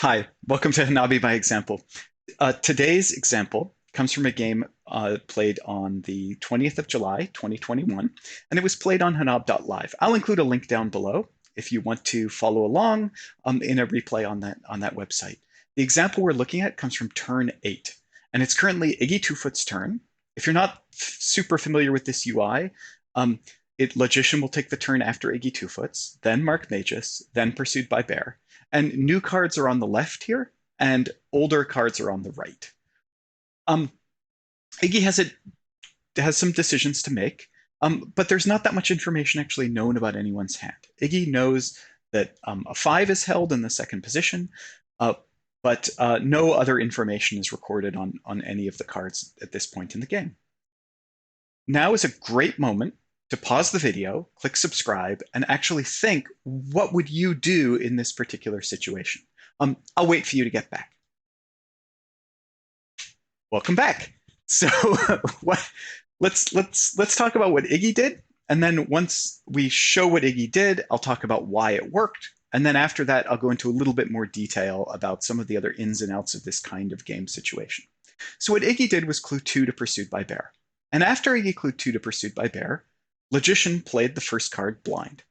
Hi, welcome to Hanabi by Example. Today's example comes from a game played on the 20th of July, 2021, and it was played on Hanab.live. I'll include a link down below if you want to follow along in a replay on that website. The example we're looking at comes from turn 8, and it's currently Iggy Twofoot's turn. If you're not super familiar with this UI, Logician will take the turn after Iggy Twofoots, then Mark Magus, then pursued by Bear. And new cards are on the left here, and older cards are on the right. Iggy has some decisions to make, but there's not that much information actually known about anyone's hand. Iggy knows that a 5 is held in the second position, but no other information is recorded on any of the cards at this point in the game. Now is a great moment to pause the video, click subscribe, and actually think, what would you do in this particular situation? I'll wait for you to get back. Welcome back. So let's talk about what Iggy did, and then once we show what Iggy did, I'll talk about why it worked, and then after that, I'll go into a little bit more detail about some of the other ins and outs of this kind of game situation. So what Iggy did was clue 2 to Pursued by Bear. And after Iggy clued 2 to Pursued by Bear, Logician played the first card blind.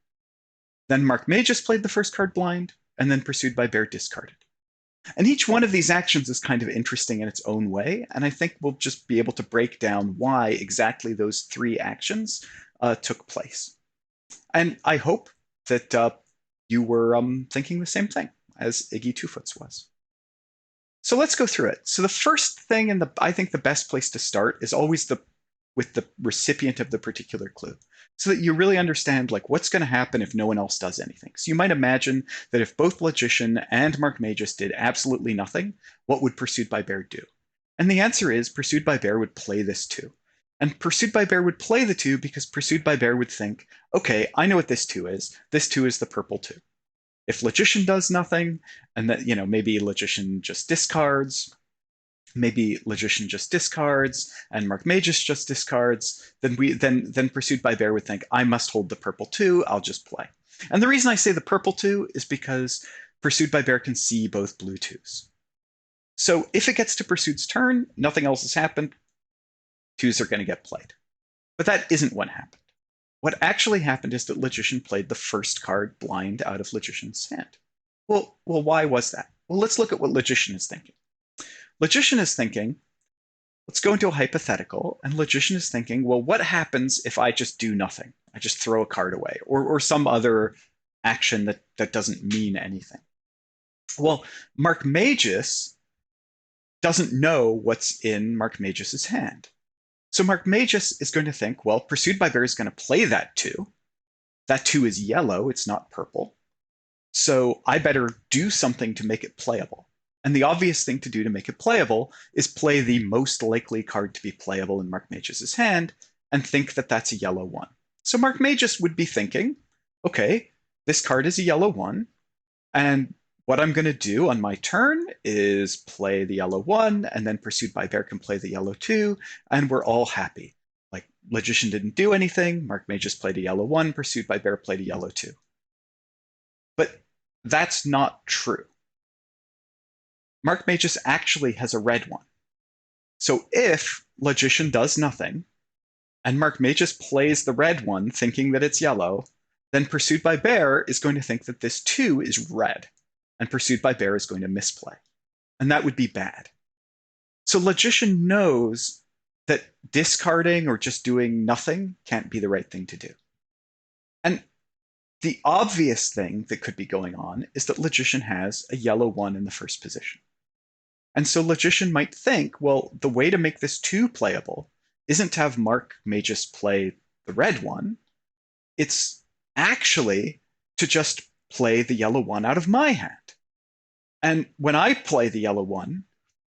Then Mark Magus played the first card blind, and then Pursued by Bear discarded. And each one of these actions is kind of interesting in its own way, and I think we'll just be able to break down why exactly those three actions took place. And I hope that you were thinking the same thing as Iggy Twofoots was. So let's go through it. So the first thing, and I think the best place to start is always with the recipient of the particular clue, so that you really understand like what's going to happen if no one else does anything. So you might imagine that if both Logician and Mark Magus did absolutely nothing, what would Pursued by Bear do? And the answer is Pursued by Bear would play this 2. And Pursued by Bear would play the 2 because Pursued by Bear would think, okay, I know what this 2 is. This 2 is the purple 2. If Logician does nothing, and that, maybe Logician just discards, maybe Logician just discards and Mark Magus just discards, then Pursued by Bear would think, I must hold the purple 2, I'll just play. And the reason I say the purple 2 is because Pursued by Bear can see both blue 2s. So if it gets to Pursued's turn, nothing else has happened, 2s are going to get played. But that isn't what happened. What actually happened is that Logician played the first card blind out of Logician's hand. Well, why was that? Well, let's look at what Logician is thinking. Logician is thinking, let's go into a hypothetical, and Logician is thinking, well, what happens if I just do nothing? I just throw a card away, or some other action that doesn't mean anything. Well, Mark Magus doesn't know what's in Mark Magus's hand. So Mark Magus is going to think, well, Pursued by Bear is going to play that 2. That 2 is yellow, it's not purple. So I better do something to make it playable. And the obvious thing to do to make it playable is play the most likely card to be playable in Mark Magus's hand and think that that's a yellow 1. So Mark Magus would be thinking, okay, this card is a yellow 1, and what I'm going to do on my turn is play the yellow 1, and then Pursued by Bear can play the yellow 2, and we're all happy. Like, Logician didn't do anything, Mark Magus played a yellow 1, Pursued by Bear played a yellow 2. But that's not true. Mark Magus actually has a red 1. So if Logician does nothing, and Mark Magus plays the red 1 thinking that it's yellow, then Pursued by Bear is going to think that this 2 is red, and Pursued by Bear is going to misplay. And that would be bad. So Logician knows that discarding or just doing nothing can't be the right thing to do. And the obvious thing that could be going on is that Logician has a yellow 1 in the first position. And so Logician might think, well, the way to make this 2 playable isn't to have Mark Magus play the red 1. It's actually to just play the yellow 1 out of my hand. And when I play the yellow 1,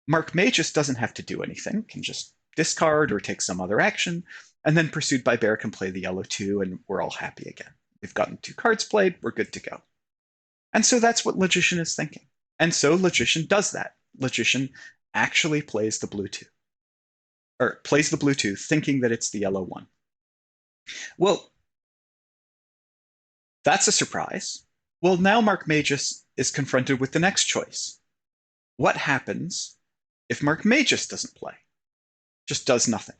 Mark Magus doesn't have to do anything, can just discard or take some other action, and then Pursued by Bear can play the yellow 2, and we're all happy again. We've gotten 2 cards played, we're good to go. And so that's what Logician is thinking. And so Logician does that. Logician actually plays the blue 2. Or plays the blue 2, thinking that it's the yellow 1. Well, that's a surprise. Well, now Mark Magus is confronted with the next choice. what happens if Mark Magus doesn't play? Just does nothing.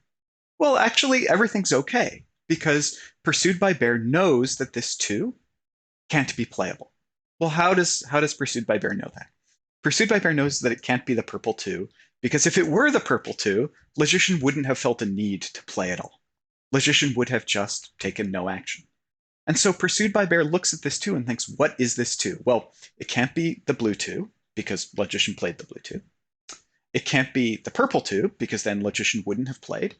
Well, actually, everything's okay because Pursued by Bear knows that this 2 can't be playable. Well, how does Pursued by Bear know that? Pursued by Bear knows that it can't be the purple 2 because if it were the purple 2, Logician wouldn't have felt a need to play at all. Logician would have just taken no action. And so Pursued by Bear looks at this 2 and thinks, what is this 2? Well, it can't be the blue 2 because Logician played the blue 2. It can't be the purple 2 because then Logician wouldn't have played.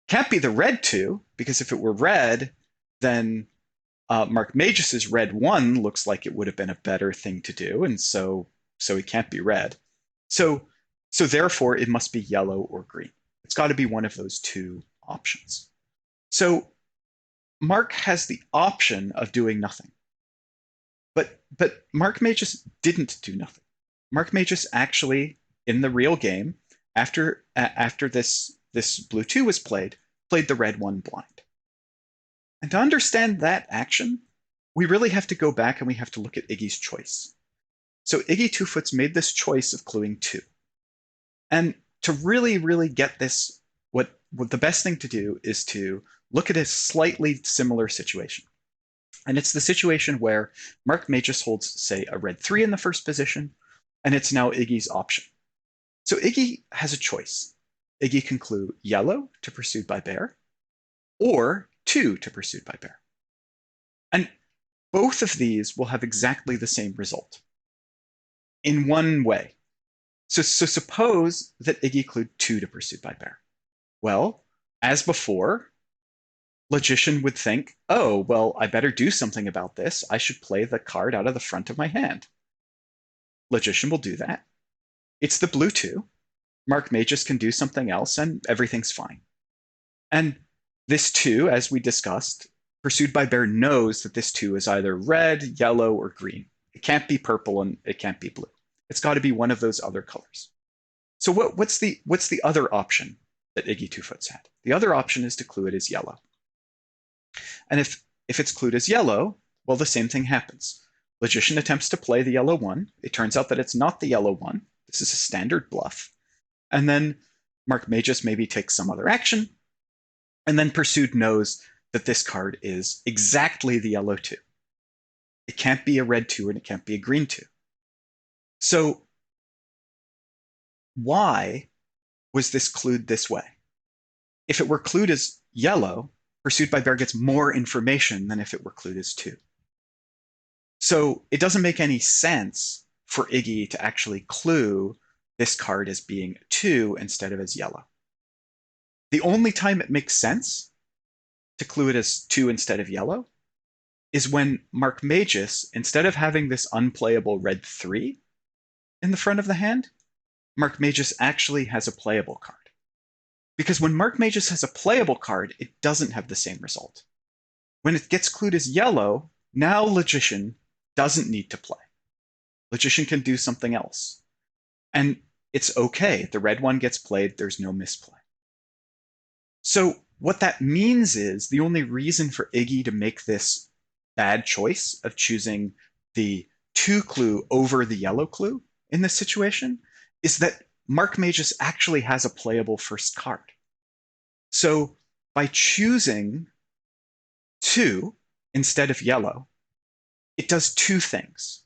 Can't be the red 2 because if it were red, then Mark Magus's red 1 looks like it would have been a better thing to do, and so it can't be red. So therefore it must be yellow or green. It's got to be one of those 2 options. So Mark has the option of doing nothing. But Mark Magus didn't do nothing. Mark Magus actually, in the real game, after this blue 2 was played the red 1 blind. And to understand that action, we really have to go back and we have to look at Iggy's choice. So Iggy Two Foots made this choice of cluing 2. And to really, really get this, what the best thing to do is to look at a slightly similar situation. And it's the situation where Mark Magus holds, say, a red 3 in the first position, and it's now Iggy's option. So Iggy has a choice. Iggy can clue yellow to Pursued by Bear, or 2 to Pursued by Bear. And both of these will have exactly the same result in one way. So suppose that Iggy clued 2 to Pursued by Bear. Well, as before, Logician would think, oh, well, I better do something about this. I should play the card out of the front of my hand. Logician will do that. It's the blue 2. Mark Magus can do something else, and everything's fine. And this 2, as we discussed, Pursued by Bear knows that this 2 is either red, yellow, or green. It can't be purple and it can't be blue. It's got to be one of those other colors. So what's the other option that Iggy Two Foots had? The other option is to clue it as yellow. And if it's clued as yellow, well, the same thing happens. Logician attempts to play the yellow 1. It turns out that it's not the yellow 1. This is a standard bluff. And then Mark Magus maybe takes some other action. And then Pursued knows that this card is exactly the yellow 2. It can't be a red 2 and it can't be a green 2. So why was this clued this way? If it were clued as yellow, Pursued by Bear gets more information than if it were clued as 2. So it doesn't make any sense for Iggy to actually clue this card as being 2 instead of as yellow. The only time it makes sense to clue it as 2 instead of yellow is when Mark Magus, instead of having this unplayable red 3 in the front of the hand, Mark Magus actually has a playable card. Because when Mark Magus has a playable card, it doesn't have the same result. When it gets clued as yellow, now Logician doesn't need to play. Logician can do something else. And it's okay. The red 1 gets played, there's no misplay. So what that means is the only reason for Iggy to make this bad choice of choosing the 2 clue over the yellow clue in this situation is that Mark Magus actually has a playable first card. So by choosing 2 instead of yellow, it does 2 things.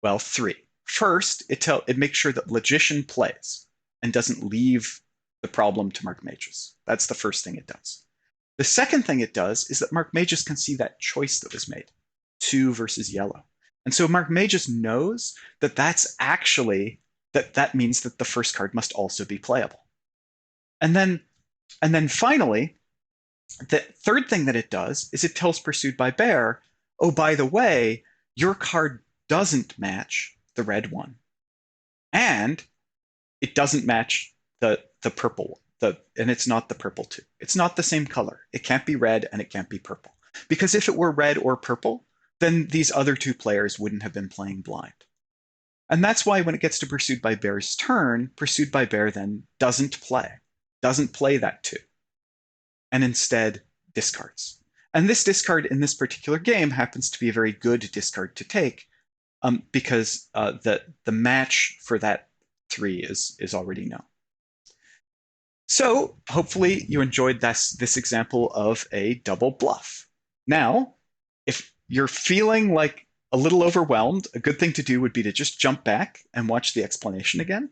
Well, 3. First, it makes sure that Logician plays and doesn't leave the problem to Mark Magus. That's the first thing it does. The second thing it does is that Mark Magus can see that choice that was made, 2 versus yellow. And so Mark Magus knows that that's actually, that means that the first card must also be playable. And then finally, the third thing that it does is it tells Pursued by Bear, oh, by the way, your card doesn't match the red 1. And it doesn't match the purple, and it's not the purple 2. It's not the same color. It can't be red and it can't be purple. Because if it were red or purple, then these other 2 players wouldn't have been playing blind. And that's why when it gets to Pursued by Bear's turn, Pursued by Bear then doesn't play that 2, and instead discards. And this discard in this particular game happens to be a very good discard to take because the match for that 3 is already known. So hopefully you enjoyed this example of a double bluff. Now, if you're feeling like a little overwhelmed, a good thing to do would be to just jump back and watch the explanation again.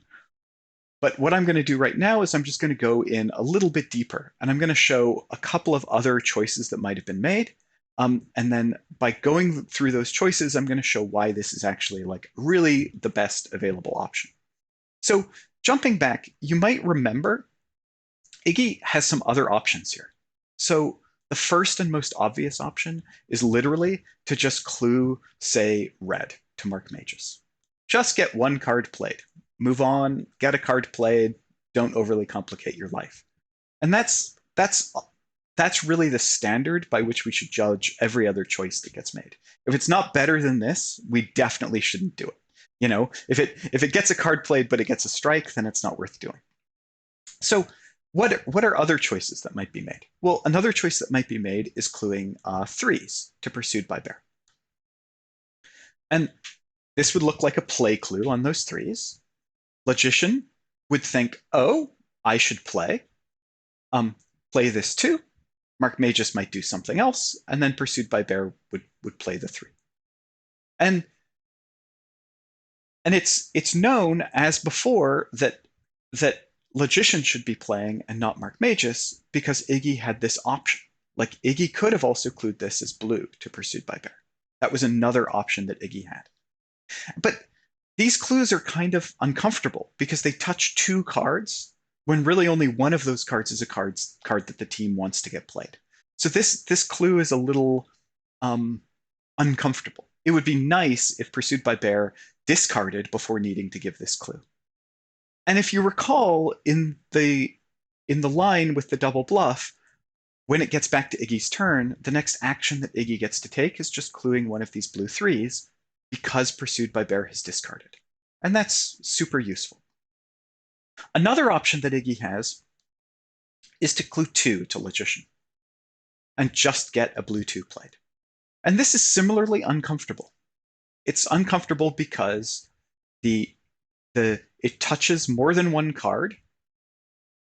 But what I'm going to do right now is I'm just going to go in a little bit deeper, and I'm going to show a couple of other choices that might have been made. And then by going through those choices, I'm going to show why this is actually like really the best available option. So jumping back, you might remember Iggy has some other options here. So the first and most obvious option is literally to just clue, say, red to mark mages. Just get one card played. Move on, get a card played, don't overly complicate your life. And that's really the standard by which we should judge every other choice that gets made. If it's not better than this, we definitely shouldn't do it. You know, if it gets a card played but it gets a strike, then it's not worth doing. So what are other choices that might be made? Well, another choice that might be made is cluing 3s to Pursued by Bear. And this would look like a play clue on those 3s. Logician would think, oh, I should play. Play this too. Mark Magus might do something else, and then Pursued by Bear would play the 3. And it's known as before that Logician should be playing and not Mark Magus because Iggy had this option. Like Iggy could have also clued this as blue to Pursued by Bear. That was another option that Iggy had. But these clues are kind of uncomfortable because they touch 2 cards when really only one of those cards is a card that the team wants to get played. So this clue is a little uncomfortable. It would be nice if Pursued by Bear discarded before needing to give this clue. And if you recall in the line with the double bluff, when it gets back to Iggy's turn, the next action that Iggy gets to take is just cluing one of these blue 3s because Pursued by Bear has discarded. And that's super useful. Another option that Iggy has is to clue 2 to Logician and just get a blue 2 played. And this is similarly uncomfortable. It's uncomfortable because it touches more than one card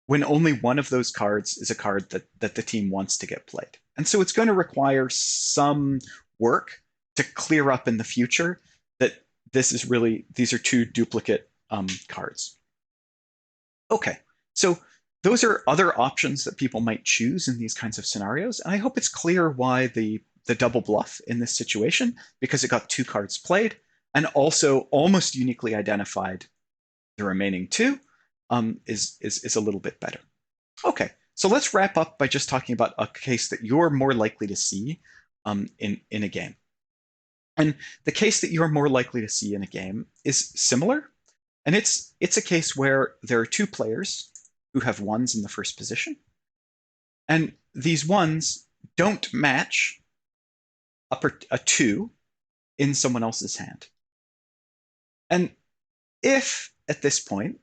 when only one of those cards is a card that the team wants to get played. And so it's going to require some work to clear up in the future that these are 2 duplicate cards. Okay, so those are other options that people might choose in these kinds of scenarios. And I hope it's clear why the double bluff in this situation, because it got 2 cards played and also almost uniquely identified the remaining 2, is a little bit better. Okay, so let's wrap up by just talking about a case that you're more likely to see in a game. And the case that you're more likely to see in a game is similar. And it's a case where there are 2 players who have 1s in the first position. And these 1s don't match a 2 in someone else's hand. And if at this point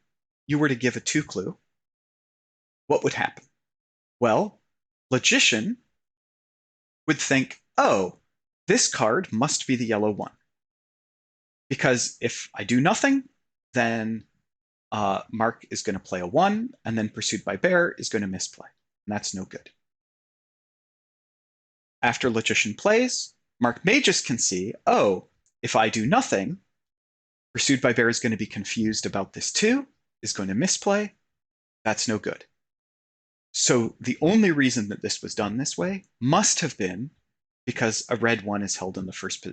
you were to give a 2 clue, what would happen? Well, Logician would think, oh, this card must be the yellow 1. Because if I do nothing, then Mark is going to play a 1, and then Pursued by Bear is going to misplay. And that's no good. After Logician plays, Mark Magus can see, oh, if I do nothing, Pursued by Bear is going to be confused about this 2, is going to misplay. That's no good. So the only reason that this was done this way must have been because a red 1 is held in the first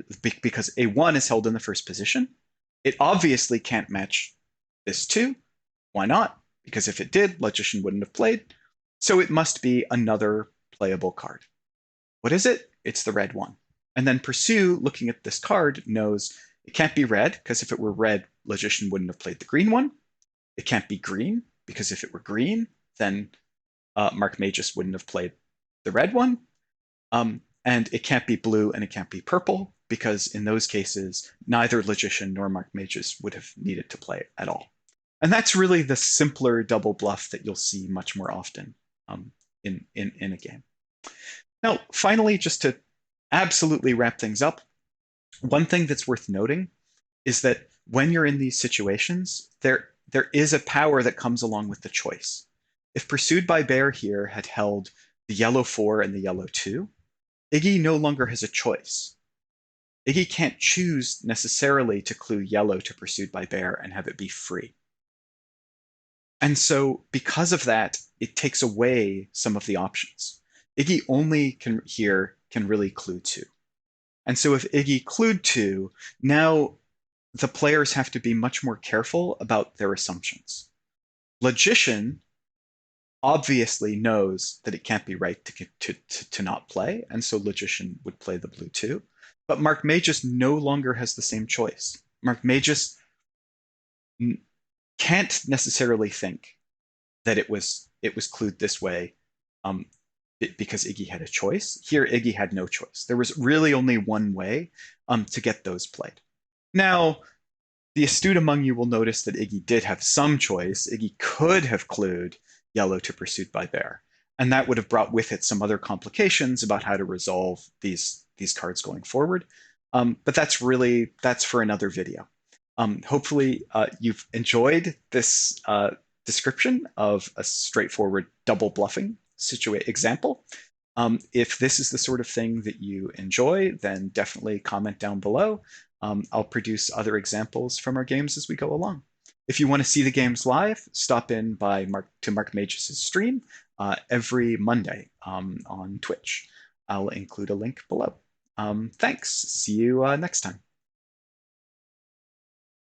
because a 1 is held in the first position. It obviously can't match this 2. Why not? Because if it did, Logician wouldn't have played. So it must be another playable card. What is it? It's the red 1. And then Pursue, looking at this card, knows it can't be red, because if it were red, Logician wouldn't have played the green 1. It can't be green, because if it were green, then Mark Magus wouldn't have played the red 1. And it can't be blue and it can't be purple, because in those cases, neither Logician nor Mark Magus would have needed to play it at all. And that's really the simpler double bluff that you'll see much more often in a game. Now, finally, just to absolutely wrap things up, one thing that's worth noting is that when you're in these situations, there is a power that comes along with the choice. If Pursued by Bear here had held the yellow 4 and the yellow 2, Iggy no longer has a choice. Iggy can't choose necessarily to clue yellow to Pursued by Bear and have it be free. And so because of that, it takes away some of the options. Iggy only can really clue 2. And so if Iggy clued 2, now the players have to be much more careful about their assumptions. Logician obviously knows that it can't be right to not play, and so Logician would play the blue 2. But Mark Magus no longer has the same choice. Mark Magus can't necessarily think that it was clued this way um, because Iggy had a choice. Here, Iggy had no choice. There was really only one way to get those played. Now, the astute among you will notice that Iggy did have some choice. Iggy could have clued yellow to Pursued by Bear, and that would have brought with it some other complications about how to resolve these cards going forward. But that's for another video. Hopefully, you've enjoyed this description of a straightforward double bluffing example. If this is the sort of thing that you enjoy, then definitely comment down below. I'll produce other examples from our games as we go along. If you want to see the games live, stop in to Mark Magus' stream every Monday on Twitch. I'll include a link below. Thanks. See you next time.